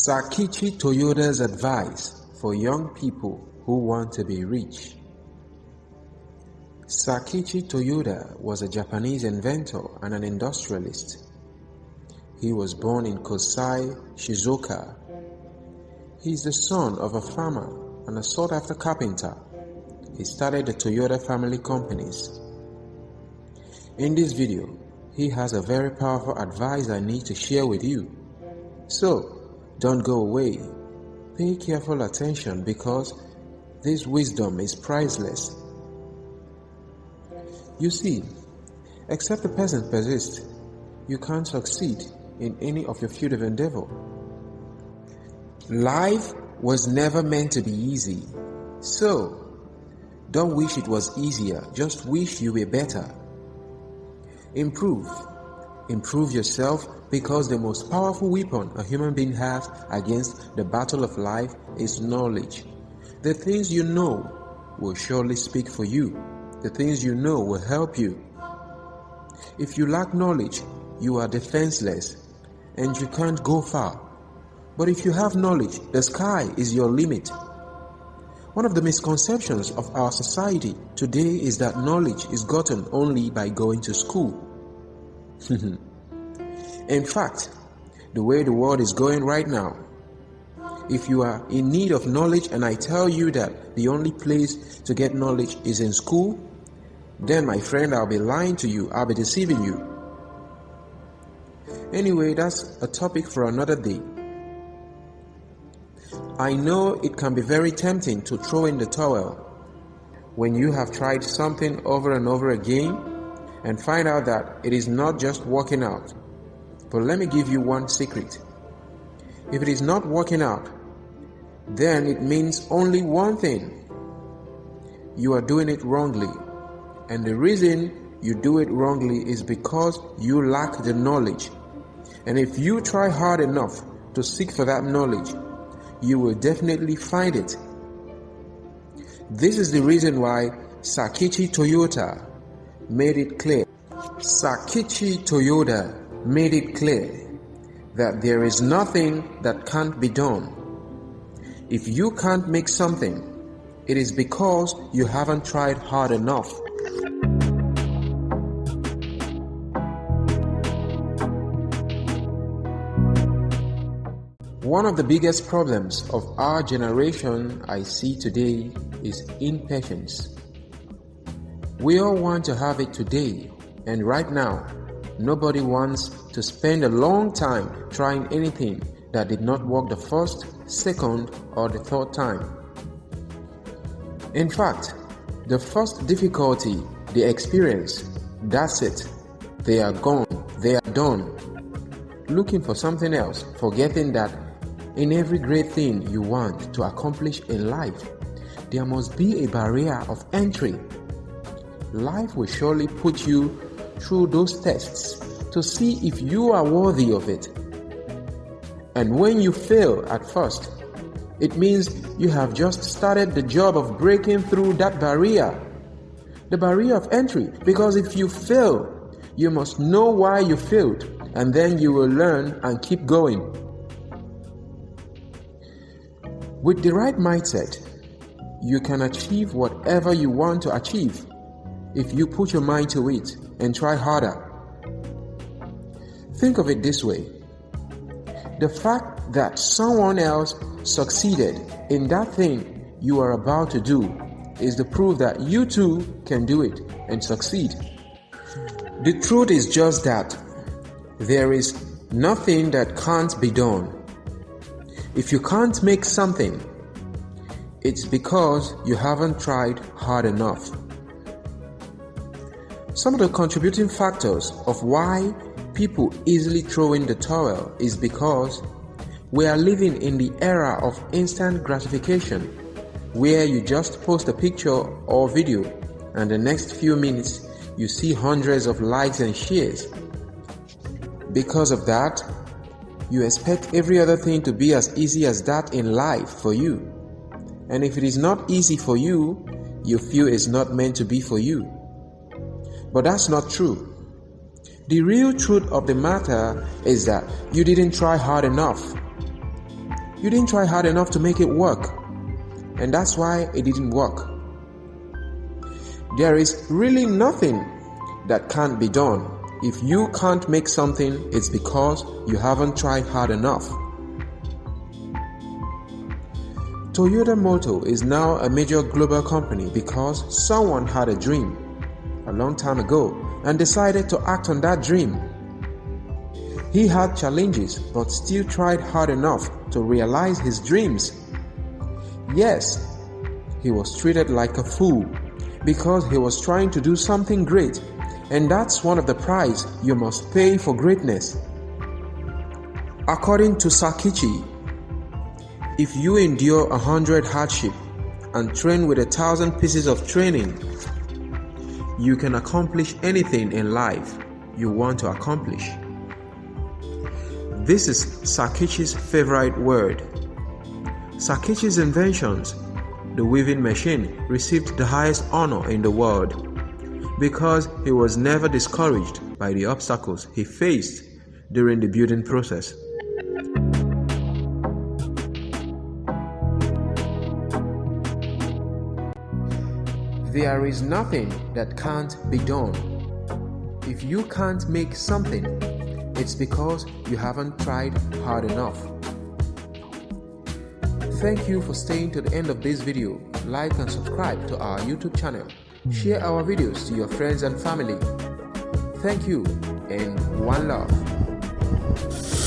Sakichi Toyoda's advice for young people who want to be rich. Sakichi Toyoda was a Japanese inventor and an industrialist. He was born in Kosai, Shizuoka. He is the son of a farmer and a sought-after carpenter. He started the Toyota family companies. In this video, he has a very powerful advice I need to share with you. So, don't go away. Pay careful attention because this wisdom is priceless. You see, except the person persists, you can't succeed in any of your field of endeavor. Life was never meant to be easy. So, don't wish it was easier, just wish you were better. Improve yourself because the most powerful weapon a human being has against the battle of life is knowledge. The things you know will surely speak for you. The things you know will help you. If you lack knowledge, you are defenseless and you can't go far. But if you have knowledge, the sky is your limit. One of the misconceptions of our society today is that knowledge is gotten only by going to school. In fact, the way the world is going right now, if you are in need of knowledge and I tell you that the only place to get knowledge is in school, then my friend, I'll be lying to you, I'll be deceiving you. Anyway, that's a topic for another day. I know it can be very tempting to throw in the towel when you have tried something over and over again and find out that it is not just working out. But let me give you one secret. If it is not working out, then it means only one thing. You are doing it wrongly. And the reason you do it wrongly is because you lack the knowledge. And if you try hard enough to seek for that knowledge, you will definitely find it. This is the reason why Sakichi Toyoda made it clear. Sakichi Toyoda made it clear that there is nothing that can't be done. If you can't make something, it is because you haven't tried hard enough. One of the biggest problems of our generation I see today is impatience. We all want to have it today and right now. Nobody wants to spend a long time trying anything that did not work the first, second, or the third time. In fact, the first difficulty they experience, that's it. They are gone, they are done. Looking for something else, forgetting that in every great thing you want to accomplish in life, there must be a barrier of entry. Life will surely put you through those tests to see if you are worthy of it. And when you fail at first, it means you have just started the job of breaking through that barrier, the barrier of entry. Because if you fail, you must know why you failed, and then you will learn and keep going. With the right mindset, you can achieve whatever you want to achieve if you put your mind to it and try harder. Think of it this way. The fact that someone else succeeded in that thing you are about to do is the proof that you too can do it and succeed. The truth is just that there is nothing that can't be done. If you can't make something, it's because you haven't tried hard enough. Some of the contributing factors of why people easily throw in the towel is because we are living in the era of instant gratification, where you just post a picture or video and the next few minutes you see hundreds of likes and shares. Because of that, you expect every other thing to be as easy as that in life for you. And if it is not easy for you, you feel it's not meant to be for you. But that's not true. The real truth of the matter is that you didn't try hard enough. You didn't try hard enough to make it work, and that's why it didn't work. There is really nothing that can't be done. If you can't make something, it's because you haven't tried hard enough. Toyota Motor is now a major global company because someone had a dream a long time ago and decided to act on that dream. He had challenges but still tried hard enough to realize his dreams. Yes, he was treated like a fool because he was trying to do something great, and that's one of the price you must pay for greatness. According to Sakichi, if you endure 100 hardship and train with 1,000 pieces of training, you can accomplish anything in life you want to accomplish. This is Sakichi's favorite word. Sakichi's inventions, the weaving machine, received the highest honor in the world because he was never discouraged by the obstacles he faced during the building process. There is nothing that can't be done. If you can't make something, it's because you haven't tried hard enough. Thank you for staying to the end of this video. Like and subscribe to our YouTube channel. Share our videos to your friends and family. Thank you and one love.